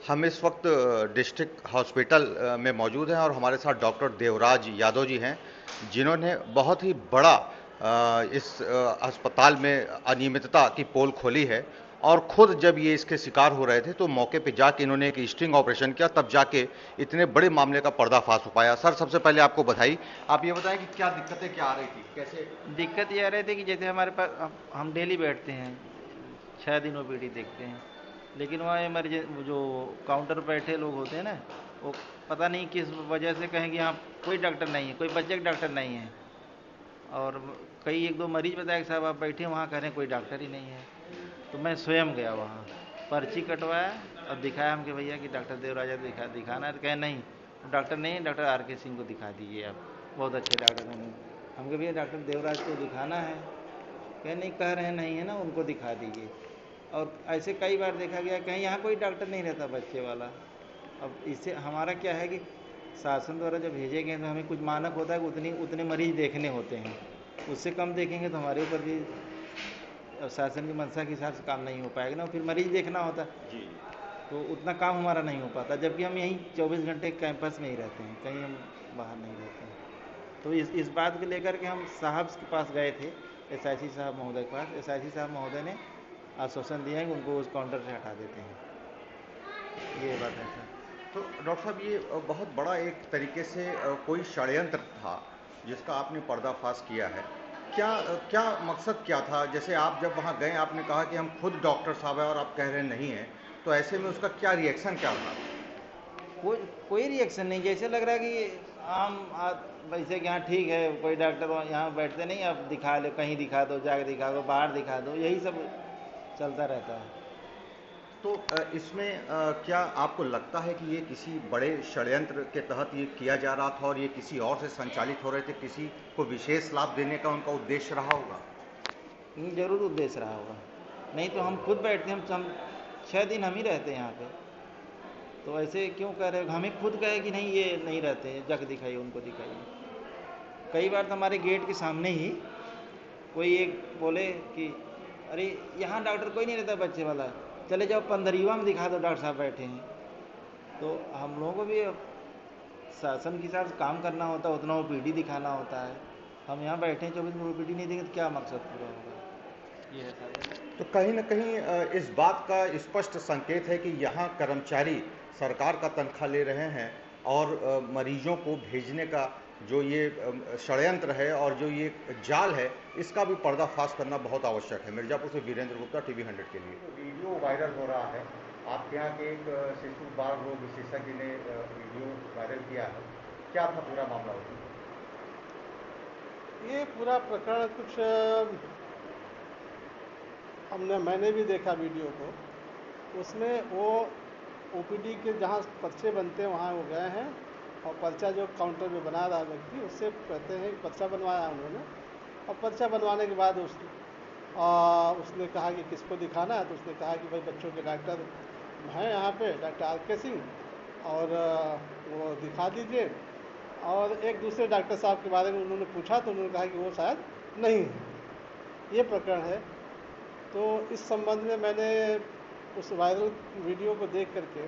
हम इस वक्त डिस्ट्रिक्ट हॉस्पिटल में मौजूद हैं और हमारे साथ डॉक्टर देवराज यादव जी हैं, जिन्होंने बहुत ही बड़ा इस अस्पताल में अनियमितता की पोल खोली है। और खुद जब ये इसके शिकार हो रहे थे तो मौके पे जाके इन्होंने एक स्टिंग ऑपरेशन किया, तब जाके इतने बड़े मामले का पर्दाफाश हो पाया। सर, सबसे पहले आपको बधाई। आप ये बताएं कि क्या दिक्कतें क्या आ रही थी, कैसे? दिक्कत ये आ रही थी कि जैसे हमारे पास हम डेली बैठते हैं, 6 दिन ओपीडी देखते हैं, लेकिन वहाँ इमरजेंसी जो काउंटर पर बैठे लोग होते हैं ना, वो पता नहीं किस वजह से कहें कि यहाँ कोई डॉक्टर नहीं है, कोई बच्चे का डॉक्टर नहीं है। और कई एक दो मरीज बताया कि साहब आप बैठे वहाँ, कह रहे हैं कोई डॉक्टर ही नहीं है। तो मैं स्वयं गया वहाँ, पर्ची कटवाया और दिखाया हम कि भैया कि डॉक्टर देवराजा दिखाना है। तो कहे नहीं, डॉक्टर नहीं है, डॉक्टर आर.के. सिंह को दिखा दीजिए, आप बहुत अच्छे डॉक्टर हैं। हम कहे भैया डॉक्टर देवराज को दिखाना है। कहे नहीं, कह रहे हैं नहीं है ना, उनको दिखा दीजिए। और ऐसे कई बार देखा गया, कहीं यहाँ कोई डॉक्टर नहीं रहता बच्चे वाला। अब इससे हमारा क्या है कि शासन द्वारा जब भेजे गए तो हमें कुछ मानक होता है कि उतने मरीज देखने होते हैं, उससे कम देखेंगे तो हमारे ऊपर भी शासन की मंशा के हिसाब से काम नहीं हो पाएगा ना, फिर मरीज देखना होता है जी। तो उतना काम हमारा नहीं हो पाता, जबकि हम यहीं 24 घंटे कैंपस में ही रहते हैं, कहीं हम बाहर नहीं रहते हैं। तो इस बात को लेकर के हम साहब के पास गए थे, एसआईसी साहब महोदय के पास। एसआईसी साहब महोदय ने आश्वासन दिया है कि उनको उस काउंटर से हटा देते हैं। ये बात है सर। तो डॉक्टर साहब, ये बहुत बड़ा एक तरीके से कोई षड्यंत्र था जिसका आपने पर्दाफाश किया है। क्या मकसद क्या था? जैसे आप जब वहाँ गए, आपने कहा कि हम खुद डॉक्टर साहब हैं और आप कह रहे नहीं हैं, तो ऐसे में उसका क्या रिएक्शन क्या था? कोई कोई रिएक्शन नहीं, जैसे लग रहा है कि आम वैसे कि हाँ ठीक है, कोई डॉक्टर यहाँ बैठते नहीं, अब दिखा लो, कहीं दिखा दो, जाके दिखा दो, बाहर दिखा दो, यही सब चलता रहता है। तो इसमें क्या आपको लगता है कि ये किसी बड़े षड्यंत्र के तहत ये किया जा रहा था और ये किसी और से संचालित हो रहे थे, किसी को विशेष लाभ देने का उनका उद्देश्य रहा होगा? जरूर उद्देश्य रहा होगा, नहीं तो हम खुद बैठते हैं, हम 6 दिन हम ही रहते हैं यहाँ पे। तो ऐसे क्यों कह रहे हो? हमें खुद कहे कि नहीं ये नहीं रहते हैं, जग दिखाइए, उनको दिखाइए। कई बार तो हमारे गेट के सामने ही कोई एक बोले कि अरे यहाँ डॉक्टर कोई नहीं रहता बच्चे वाला, चले जाओ पंदरीवा में दिखा दो, डॉक्टर साहब बैठे हैं। तो हम लोगों को भी शासन के हिसाब से काम करना होता है, उतना ओपीडी दिखाना होता है। हम यहाँ बैठे हैं 24 घंटे, ओपीडी नहीं देंगे तो क्या मकसद पूरा होगा? ये है साहब। तो कहीं न कहीं इस बात का स्पष्ट संकेत है कि यहाँ कर्मचारी सरकार का तनख्वाह ले रहे हैं और मरीजों को भेजने का जो ये षड्यंत्र है और जो ये जाल है, इसका भी पर्दाफाश करना बहुत आवश्यक है। मिर्ज़ापुर से वीरेंद्र गुप्ता, टीवी 100 के लिए। वीडियो वायरल हो रहा है, आपके यहाँ के एक शिशु बाल रोग विशेषज्ञ ने वीडियो वायरल किया है। क्या था पूरा मामला उसमें? ये पूरा प्रकरण कुछ मैंने भी देखा वीडियो को। उसमें वो ओपीडी के जहाँ पर्चे बनते हैं वहाँ वो गए हैं, और पर्चा जो काउंटर में बना रहा व्यक्ति, उससे कहते हैं कि पर्चा बनवाया उन्होंने। और पर्चा बनवाने के बाद उसने कहा कि किसको दिखाना है, तो उसने कहा कि भाई बच्चों के डॉक्टर हैं यहाँ पे, डॉक्टर आर.के. सिंह, और वो दिखा दीजिए। और एक दूसरे डॉक्टर साहब के बारे में उन्होंने पूछा तो उन्होंने कहा कि वो शायद नहीं है। ये प्रकरण है। तो इस संबंध में मैंने उस वायरल वीडियो को देख करके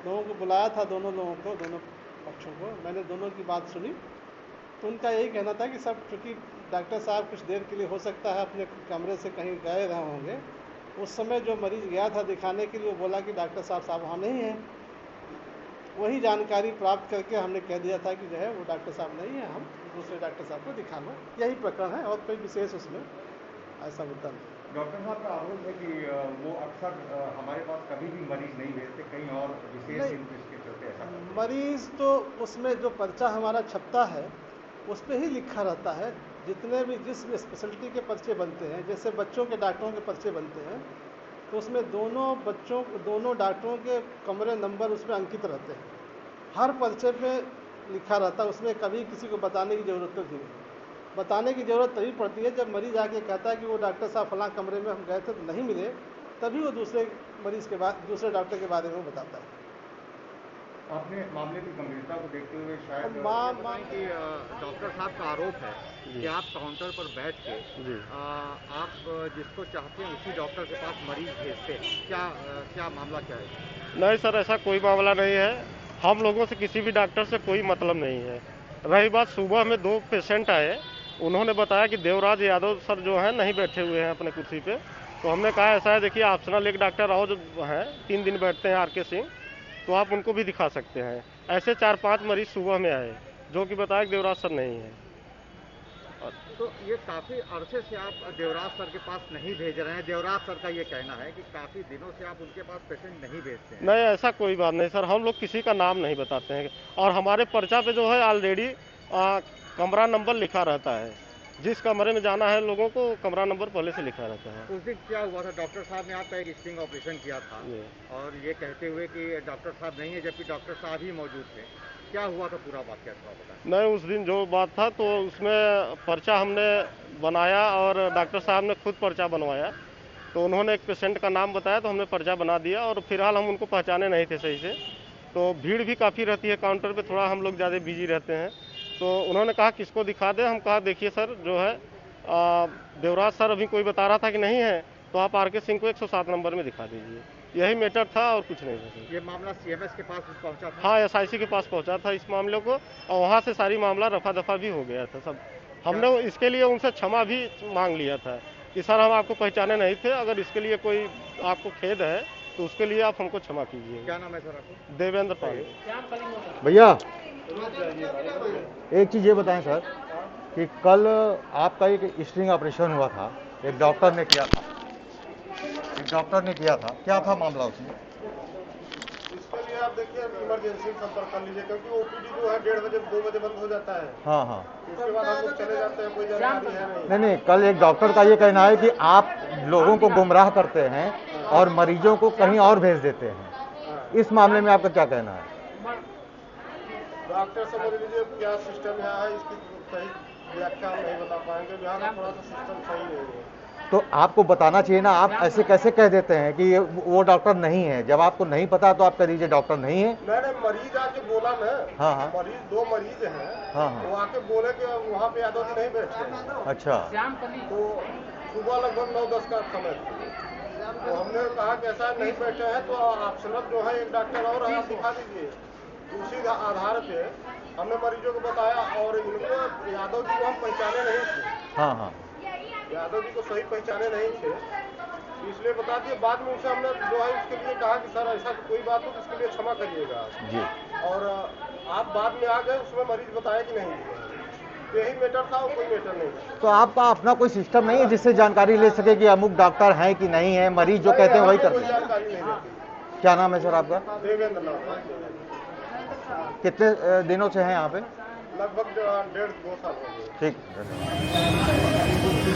लोगों को बुलाया था, दोनों लोगों को, दोनों पक्षों को। मैंने दोनों की बात सुनी, तो उनका यही कहना था कि सब, चूँकि डॉक्टर साहब कुछ देर के लिए हो सकता है अपने कमरे से कहीं गए रहे होंगे, उस समय जो मरीज़ गया था दिखाने के लिए, वो बोला कि डॉक्टर साहब वहाँ नहीं हैं। वही जानकारी प्राप्त करके हमने कह दिया था कि जो है वो डॉक्टर साहब नहीं है, हम दूसरे डॉक्टर साहब को दिखा लो। यही प्रकरण है, और कोई विशेष उसमें ऐसा मुद्दा नहीं। डॉक्टर साहब का आरोप है कि वो अक्सर हमारे पास कभी भी मरीज नहीं भेजते, कहीं और विशेष इंटरेस्ट के चलते ऐसा करते हैं। मरीज़ तो उसमें जो पर्चा हमारा छपता है उस पर ही लिखा रहता है। जितने भी जिस भी स्पेशलिटी के पर्चे बनते हैं, जैसे बच्चों के डॉक्टरों के पर्चे बनते हैं, तो उसमें दोनों डॉक्टरों के कमरे नंबर उसमें अंकित रहते हैं। हर पर्चे पे लिखा रहता है, उसमें कभी किसी को बताने की ज़रूरत नहीं है। बताने की ज़रूरत तभी पड़ती है जब मरीज़ आके कहता है कि वो डॉक्टर साहब फलां कमरे में हम गए थे तो नहीं मिले, तभी वो दूसरे मरीज़ के बाद दूसरे डॉक्टर के बारे में बताता है। आपने मामले की गंभीरता को देखते हुए शायद अब कि डॉक्टर साहब का आरोप है कि आप काउंटर पर बैठ के आप जिसको चाहते हैं उसी डॉक्टर के पास मरीज भेजते हैं। क्या मामला क्या है? नहीं सर, ऐसा कोई मामला नहीं है। हम लोगों से किसी भी डॉक्टर से कोई मतलब नहीं है। रही बात, सुबह में 2 पेशेंट आए, उन्होंने बताया कि देवराज यादव सर जो है नहीं बैठे हुए हैं अपने कुर्सी पे। तो हमने कहा ऐसा है, देखिए ऑप्शनल एक डॉक्टर और जो है 3 दिन बैठते हैं, RK सिंह, तो आप उनको भी दिखा सकते हैं। ऐसे 4-5 मरीज सुबह में आए जो कि बताया कि देवराज सर नहीं है। तो ये काफ़ी अरसे से आप देवराज सर के पास नहीं भेज रहे हैं। देवराज सर का ये कहना है कि काफ़ी दिनों से आप उनके पास पेशेंट नहीं भेजते हैं। नहीं, ऐसा कोई बात नहीं सर, हम लोग किसी का नाम नहीं बताते हैं। और हमारे पर्चा पे जो है ऑलरेडी कमरा नंबर लिखा रहता है। जिस कमरे में जाना है लोगों को, कमरा नंबर पहले से लिखा रहता है। उस दिन क्या हुआ था, डॉक्टर साहब ने आपका एक स्टिंग ऑपरेशन किया था और ये कहते हुए कि डॉक्टर साहब नहीं है, जबकि डॉक्टर साहब ही मौजूद थे। क्या हुआ था, पूरा बात क्या था बताएं। नहीं, उस दिन जो बात था तो उसमें पर्चा हमने बनाया और डॉक्टर साहब ने खुद पर्चा बनवाया। तो उन्होंने एक पेशेंट का नाम बताया तो हमने पर्चा बना दिया, और फिलहाल हम उनको पहचाने नहीं थे सही से। तो भीड़ भी काफ़ी रहती है काउंटर पे, थोड़ा हम लोग ज़्यादा बिजी रहते हैं। तो उन्होंने कहा किसको दिखा दे। हम कहा देखिए सर जो है देवराज सर अभी कोई बता रहा था कि नहीं है, तो आप RK सिंह को 107 नंबर में दिखा दीजिए। यही मैटर था और कुछ नहीं था। ये मामला CMS के पास पहुंचा था? हाँ, SIC के पास पहुंचा था इस मामले को, और वहाँ से सारी मामला रफा दफा भी हो गया था सब। हमने इसके लिए उनसे क्षमा भी मांग लिया था कि सर हम आपको पहचाने नहीं थे, अगर इसके लिए कोई आपको खेद है तो उसके लिए आप हमको क्षमा कीजिए। क्या नाम है सर आपको? देवेंद्र पांडे। भैया एक चीज़ ये बताएं सर कि कल आपका एक स्ट्रिंग ऑपरेशन हुआ था, एक डॉक्टर ने किया था, क्या था मामला उसमें? इसके लिए आप देखिए इमरजेंसी संपर्क कर लीजिए, क्योंकि OPD जो है 1:30 बजे 2 बजे बंद हो जाता है। हाँ हाँ। उसके बाद हम लोग चले जाते हैं, कोई जानकारी है नहीं, कल एक डॉक्टर का ये कहना है कि आप लोगों को गुमराह करते हैं और मरीजों को कहीं और भेज देते हैं। इस मामले में आपका क्या कहना है? डॉक्टर समझ लीजिए क्या सिस्टम यहाँ है, इसकी सही व्याख्या हम नहीं बता पाएंगे। यहाँ का थोड़ा सा सिस्टम सही नहीं है। तो आपको बताना चाहिए ना, आप ऐसे कैसे कह देते हैं कि वो डॉक्टर नहीं है? जब आपको नहीं पता तो आप कह दीजिए डॉक्टर नहीं है। नहीं, मरीज आके बोला ना। हाँ हाँ। मरीज 2 मरीज हैं। हाँ हाँ। वो आके बोले कि वहाँ पे यादव जी नहीं बैठते। अच्छा। तो सुबह लगभग 9-10 का समय था। तो हमने कहा कि ऐसा नहीं बैठे हैं तो ऑप्शनल जो है एक डॉक्टर और आप दिखा दीजिए। उसी आधार पे हमने मरीजों को बताया, और इनको यादव जी को हम पहचाने नहीं थे। हाँ हाँ। यादव जी को सही पहचाने नहीं थे, इसलिए बता दिए। बाद में उनसे हमने जो है इसके लिए कहा कि सर ऐसा कोई बात हो तो इसके लिए क्षमा करिएगा जी। और आप बाद में आ गए, उसमें मरीज बताया कि नहीं, यही मैटर था और कोई मैटर नहीं। तो आपका अपना कोई सिस्टम नहीं है जिससे जानकारी ले सके कि अमुक डॉक्टर हैं कि नहीं है? मरीज जो कहते हैं वही करते हैं। जानकारी नहीं रहती। क्या नाम है सर आपका? देवेंद्र नाम। कितने दिनों से हैं यहाँ पे? लगभग 1.5-2 साल हो गए। ठीक, धन्यवाद।